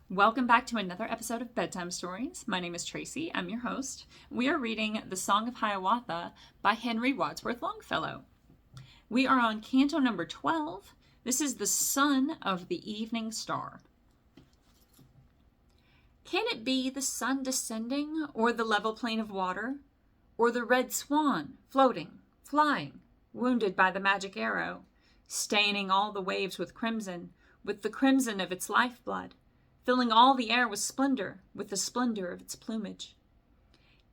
Welcome back to another episode of Bedtime Stories. My name is Tracy. I'm your host. We are reading The Song of Hiawatha by Henry Wadsworth Longfellow. We are on Canto number 12. This is the sun of the evening star. Can it be the sun descending, or the level plain of water, or the red swan floating, flying, wounded by the magic arrow, staining all the waves with the crimson of its lifeblood, filling all the air with the splendor of its plumage?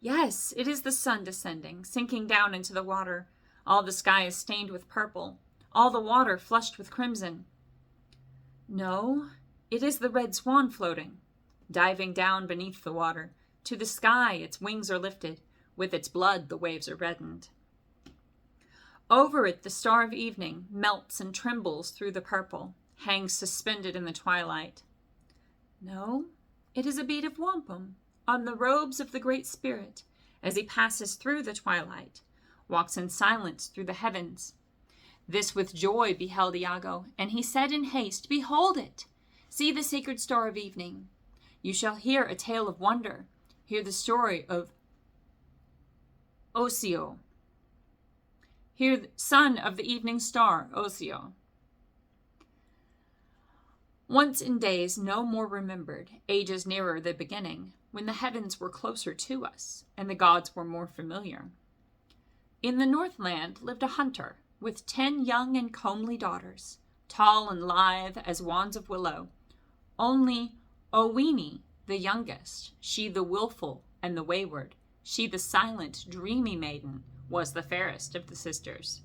Yes, it is the sun descending, sinking down into the water. All the sky is stained with purple, all the water flushed with crimson. No, it is the red swan floating, diving down beneath the water. To the sky its wings are lifted, with its blood the waves are reddened. Over it the star of evening melts and trembles through the purple, hangs suspended in the twilight. No, it is a bead of wampum on the robes of the Great Spirit, as he passes through the twilight, walks in silence through the heavens. This with joy beheld Iago, and he said in haste, "Behold it! See the sacred star of evening. You shall hear a tale of wonder, hear the story of Osseo. Hear the son of the evening star, Osseo." Once in days no more remembered, ages nearer the beginning, when the heavens were closer to us, and the gods were more familiar, in the Northland lived a hunter with 10 young and comely daughters, tall and lithe as wands of willow. Only Owini, the youngest, she the willful and the wayward, she the silent, dreamy maiden, was the fairest of the sisters.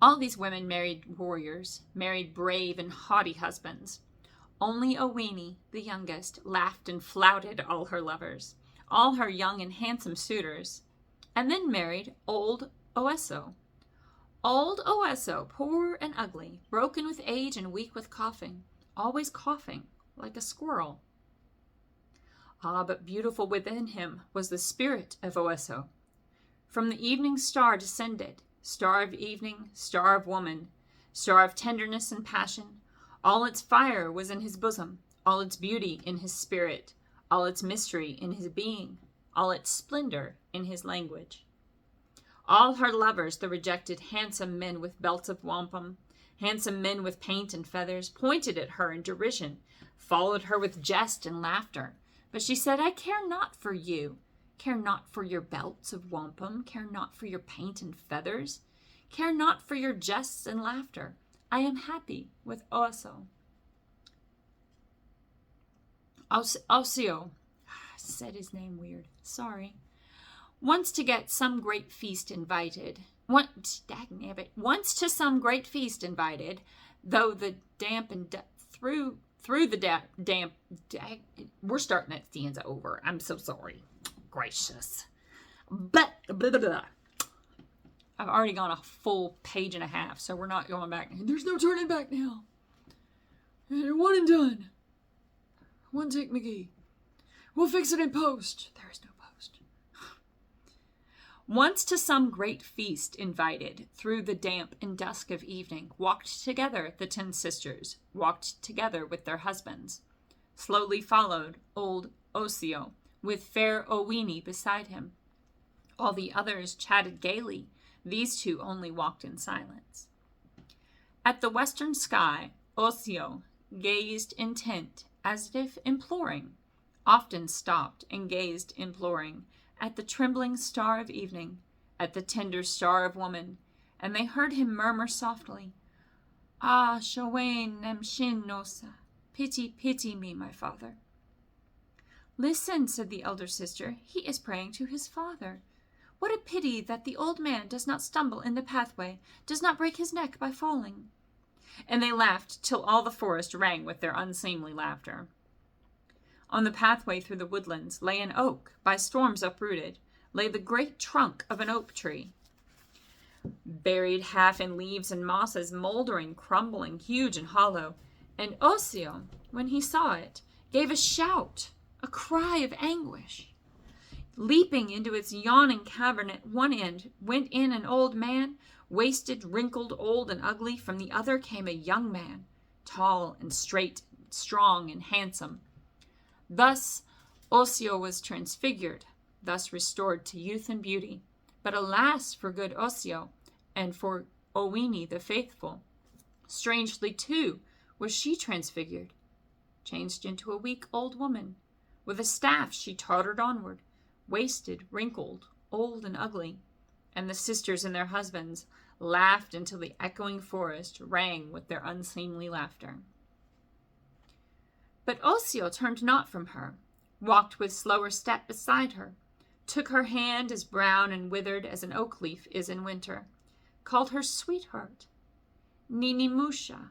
All these women married warriors, married brave and haughty husbands. Only Owini, the youngest, laughed and flouted all her lovers, all her young and handsome suitors, and then married old Oeso. Old Oeso, poor and ugly, broken with age and weak with coughing, always coughing like a squirrel. Ah, but beautiful within him was the spirit of Oeso. From the evening star descended, star of evening, star of woman, star of tenderness and passion. All its fire was in his bosom, all its beauty in his spirit, all its mystery in his being, all its splendor in his language. All her lovers, the rejected, handsome men with belts of wampum, handsome men with paint and feathers, pointed at her in derision, followed her with jest and laughter. But she said, "I care not for you. Care not for your belts of wampum, care not for your paint and feathers, care not for your jests and laughter. I am happy with Oeso." Osseo, said his name weird, sorry, once to get some great feast invited, once to some great feast invited, though the damp and through the damp, we're starting that stanza over. I'm so sorry. Gracious. But blah, blah, blah. I've already gone a full page and a half, so we're not going back. There's no turning back now. One and done. One take McGee. We'll fix it in post. There is no post. Once to some great feast invited, through the damp and dusk of evening, walked together the 10 sisters, walked together with their husbands. Slowly followed old Osseo, with fair Owini beside him. All the others chatted gaily. These 2 only walked in silence. At the western sky, Osseo gazed intent, as if imploring, often stopped and gazed imploring, at the trembling star of evening, at the tender star of woman, and they heard him murmur softly, "Ah, Showain nem shin nosa, pity, pity me, my father." "Listen," said the elder sister, "he is praying to his father. What a pity that the old man does not stumble in the pathway, does not break his neck by falling." And they laughed till all the forest rang with their unseemly laughter. On the pathway through the woodlands lay an oak, by storms uprooted, lay the great trunk of an oak tree, buried half in leaves and mosses, moldering, crumbling, huge and hollow. And Osseo, when he saw it, gave a shout, a cry of anguish. Leaping into its yawning cavern at one end went in an old man, wasted, wrinkled, old, and ugly. From the other came a young man, tall and straight, strong and handsome. Thus Osseo was transfigured, thus restored to youth and beauty. But alas for good Osseo, and for Owini the faithful. Strangely, too, was she transfigured, changed into a weak old woman. With a staff she tottered onward, wasted, wrinkled, old and ugly. And the sisters and their husbands laughed until the echoing forest rang with their unseemly laughter. But Osseo turned not from her, walked with slower step beside her, took her hand as brown and withered as an oak leaf is in winter, called her sweetheart, Ninimusha,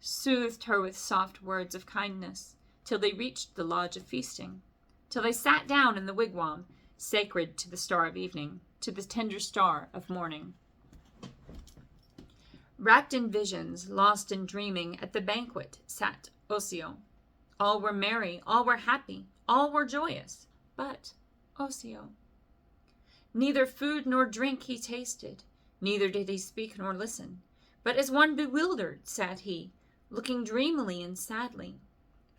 soothed her with soft words of kindness, till they reached the lodge of feasting, till they sat down in the wigwam, sacred to the star of evening, to the tender star of morning. Wrapped in visions, lost in dreaming, at the banquet sat Osseo. All were merry, all were happy, all were joyous, but Osseo. Neither food nor drink he tasted, neither did he speak nor listen, but as one bewildered sat he, looking dreamily and sadly,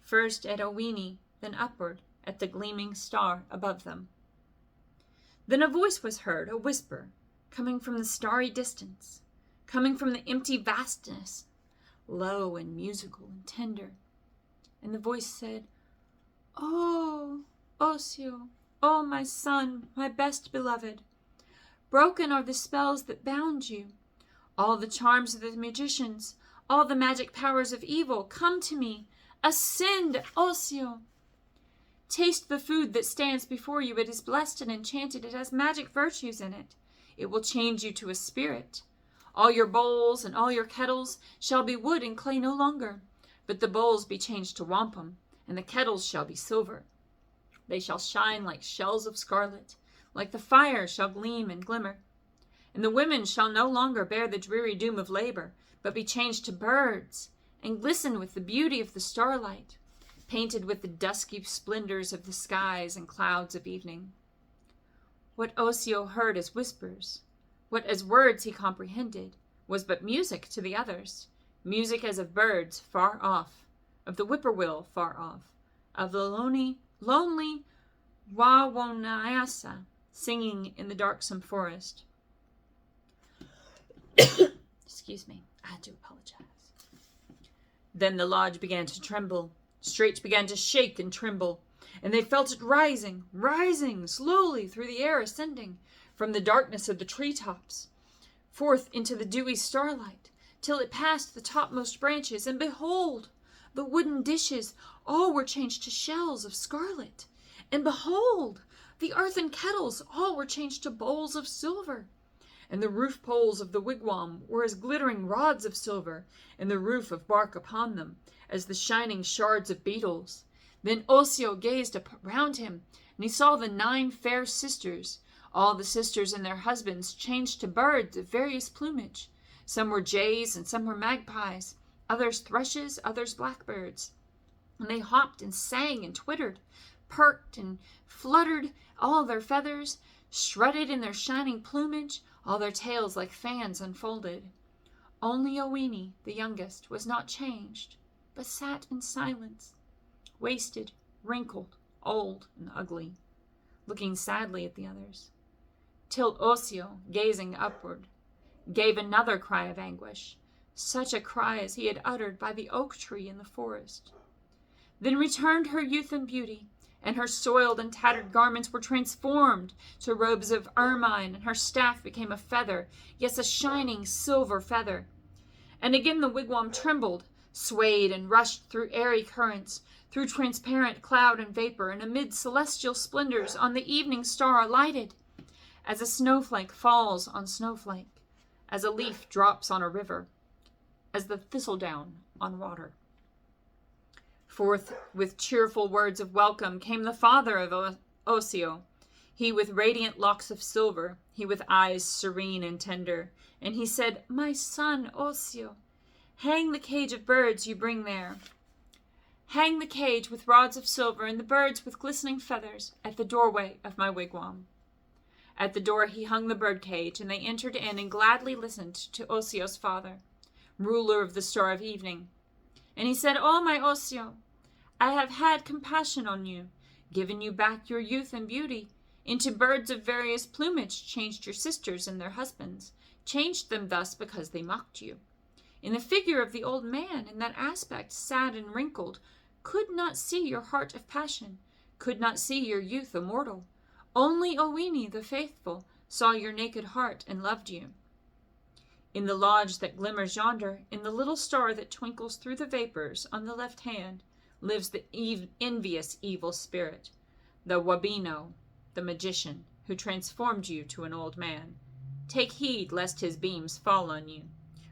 first at Owini, then upward at the gleaming star above them. Then a voice was heard, a whisper, coming from the starry distance, coming from the empty vastness, low and musical and tender. And the voice said, "Oh, Osseo, oh, my son, my best beloved, broken are the spells that bound you. All the charms of the magicians, all the magic powers of evil, come to me. Ascend, Osseo. Taste the food that stands before you. It is blessed and enchanted. It has magic virtues in it. It will change you to a spirit. All your bowls and all your kettles shall be wood and clay no longer, but the bowls be changed to wampum, and the kettles shall be silver. They shall shine like shells of scarlet, like the fire shall gleam and glimmer. And the women shall no longer bear the dreary doom of labor, but be changed to birds, and glisten with the beauty of the starlight, painted with the dusky splendors of the skies and clouds of evening." What Osseo heard as whispers, what as words he comprehended, was but music to the others, music as of birds far off, of the whippoorwill far off, of the lonely Wawonaiasa singing in the darksome forest. Excuse me, I do apologize. Then the lodge began to tremble, straight began to shake and tremble, and they felt it rising, slowly through the air, ascending from the darkness of the treetops, forth into the dewy starlight, till it passed the topmost branches, and behold, the wooden dishes all were changed to shells of scarlet, and behold, the earthen kettles all were changed to bowls of silver, and the roof poles of the wigwam were as glittering rods of silver, and the roof of bark upon them as the shining shards of beetles. Then Osseo gazed around him, and he saw the 9 fair sisters, all the sisters and their husbands changed to birds of various plumage. Some were jays and some were magpies, others thrushes, others blackbirds. And they hopped and sang and twittered, perked and fluttered all their feathers, strutted in their shining plumage, all their tails like fans unfolded. Only Owini, the youngest, was not changed, but sat in silence, wasted, wrinkled, old, and ugly, looking sadly at the others, till Osseo, gazing upward, gave another cry of anguish, such a cry as he had uttered by the oak tree in the forest. Then returned her youth and beauty, and her soiled and tattered garments were transformed to robes of ermine, and her staff became a feather, yes, a shining silver feather. And again the wigwam trembled, swayed, and rushed through airy currents, through transparent cloud and vapor, and amid celestial splendors on the evening star alighted, as a snowflake falls on snowflake, as a leaf drops on a river, as the thistledown on water. Forth with cheerful words of welcome came the father of Osseo, he with radiant locks of silver, he with eyes serene and tender, and he said, "My son Osseo, hang the cage of birds you bring there. Hang the cage with rods of silver and the birds with glistening feathers at the doorway of my wigwam." At the door he hung the bird cage, and they entered in and gladly listened to Osseo's father, ruler of the Star of Evening. And he said, "Oh, my Osseo, I have had compassion on you, given you back your youth and beauty. Into birds of various plumage changed your sisters and their husbands, changed them thus because they mocked you. In the figure of the old man, in that aspect sad and wrinkled, could not see your heart of passion, could not see your youth immortal. Only Owini the faithful saw your naked heart and loved you. In the lodge that glimmers yonder, in the little star that twinkles through the vapors on the left hand, lives the envious evil spirit, the Wabino, the magician, who transformed you to an old man. Take heed lest his beams fall on you,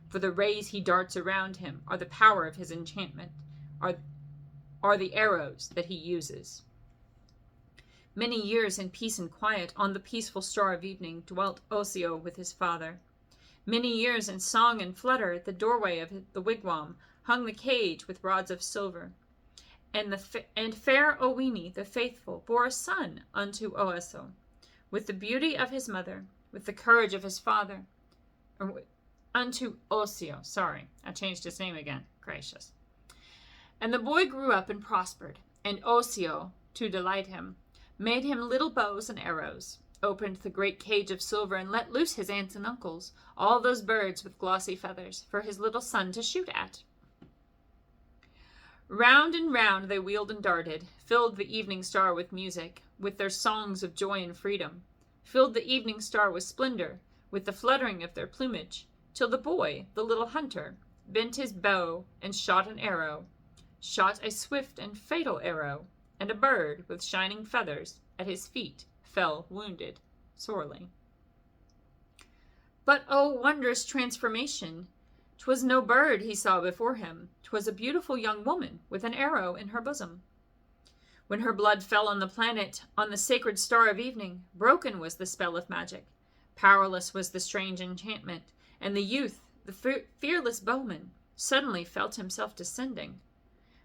for the rays he darts around him are the power of his enchantment, are the arrows that he uses." Many years in peace and quiet on the peaceful star of evening dwelt Osseo with his father. Many years in song and flutter at the doorway of the wigwam hung the cage with rods of silver. And fair Owini the faithful bore a son unto Osseo, with the beauty of his mother, with the courage of his father. Unto Osseo, sorry, I changed his name again, gracious. And the boy grew up and prospered, and Osseo, to delight him, made him little bows and arrows, opened the great cage of silver, and let loose his aunts and uncles, all those birds with glossy feathers, for his little son to shoot at. Round and round they wheeled and darted, filled the evening star with music, with their songs of joy and freedom, filled the evening star with splendor, with the fluttering of their plumage, till the boy, the little hunter, bent his bow and shot an arrow, shot a swift and fatal arrow, and a bird with shining feathers at his feet fell wounded sorely. But oh, wondrous transformation! 'Twas no bird he saw before him, 'twas a beautiful young woman with an arrow in her bosom. When her blood fell on the planet, on the sacred star of evening, broken was the spell of magic, powerless was the strange enchantment, and the youth, the fearless bowman, suddenly felt himself descending,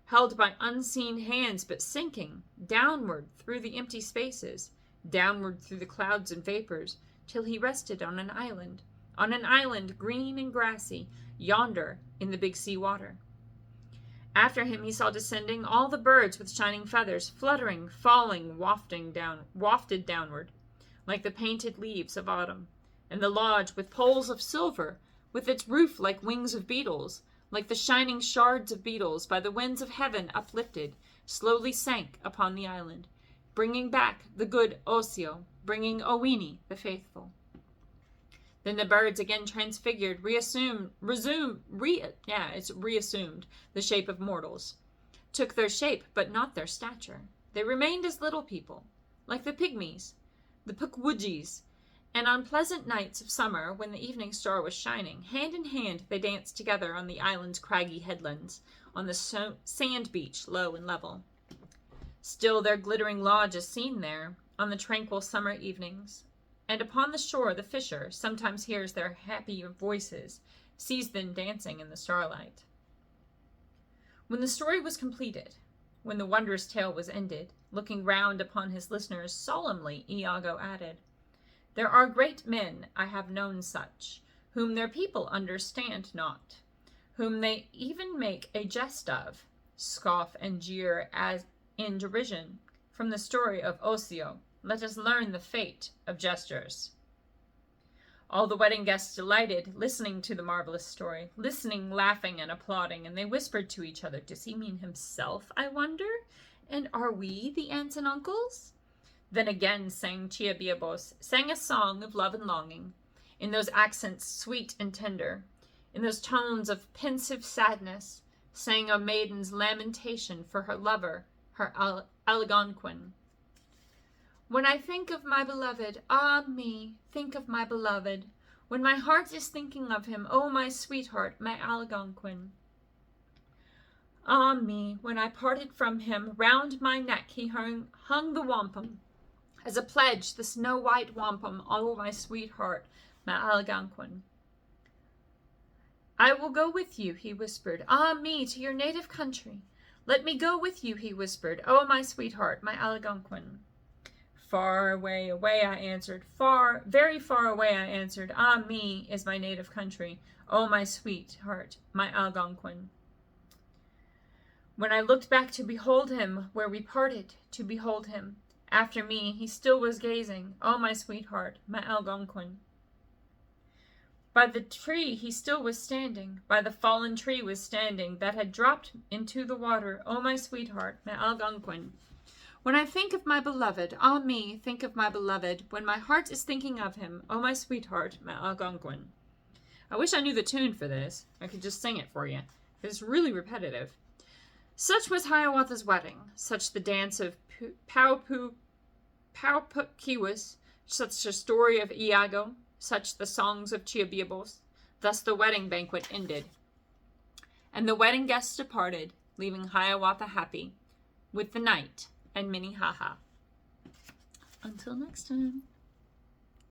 held by unseen hands but sinking, downward through the empty spaces, downward through the clouds and vapors, till he rested on an island green and grassy, yonder in the big sea water. After him he saw descending all the birds with shining feathers, fluttering, falling, wafted downward, like the painted leaves of autumn, and the lodge with poles of silver, with its roof like wings of beetles, like the shining shards of beetles by the winds of heaven uplifted, slowly sank upon the island, bringing back the good Osseo, bringing Owini the faithful. Then the birds, again transfigured, reassumed the shape of mortals, took their shape but not their stature. They remained as little people, like the pygmies, the pukwudgies, and on pleasant nights of summer, when the evening star was shining, hand in hand they danced together on the island's craggy headlands, on the sand beach, low and level. Still their glittering lodge is seen there, on the tranquil summer evenings, and upon the shore the fisher sometimes hears their happy voices, sees them dancing in the starlight. When the story was completed, when the wondrous tale was ended, looking round upon his listeners solemnly, Iago added, "There are great men, I have known such, whom their people understand not, whom they even make a jest of, scoff and jeer as in derision. From the story of Osseo, let us learn the fate of jesters." All the wedding guests delighted, listening to the marvelous story, listening, laughing, and applauding, and they whispered to each other, "Does he mean himself, I wonder? And are we the aunts and uncles?" Then again sang Chiabiabos, sang a song of love and longing, in those accents sweet and tender, in those tones of pensive sadness, sang a maiden's lamentation for her lover, her Algonquin. "When I think of my beloved, ah me, think of my beloved. When my heart is thinking of him, oh my sweetheart, my Algonquin. Ah me, when I parted from him, round my neck he hung the wampum, as a pledge, the snow-white wampum, oh my sweetheart, my Algonquin. I will go with you," he whispered, "ah me, to your native country. Let me go with you," he whispered, "oh my sweetheart, my Algonquin." "Far away, away," I answered, "far, very far away," I answered, "ah me, is my native country, oh my sweetheart, my Algonquin." When I looked back to behold him, where we parted, to behold him, after me he still was gazing, oh my sweetheart, my Algonquin. By the tree he still was standing, by the fallen tree was standing, that had dropped into the water, oh my sweetheart, my Algonquin. When I think of my beloved, ah me, think of my beloved, when my heart is thinking of him, oh my sweetheart, my Algonquin. I wish I knew the tune for this. I could just sing it for you. It's really repetitive. Such was Hiawatha's wedding, such the dance of Paupukiwas, such the story of Iago, such the songs of Chiabiabos. Thus the wedding banquet ended. And the wedding guests departed, leaving Hiawatha happy, with the night and Minnehaha. Until next time.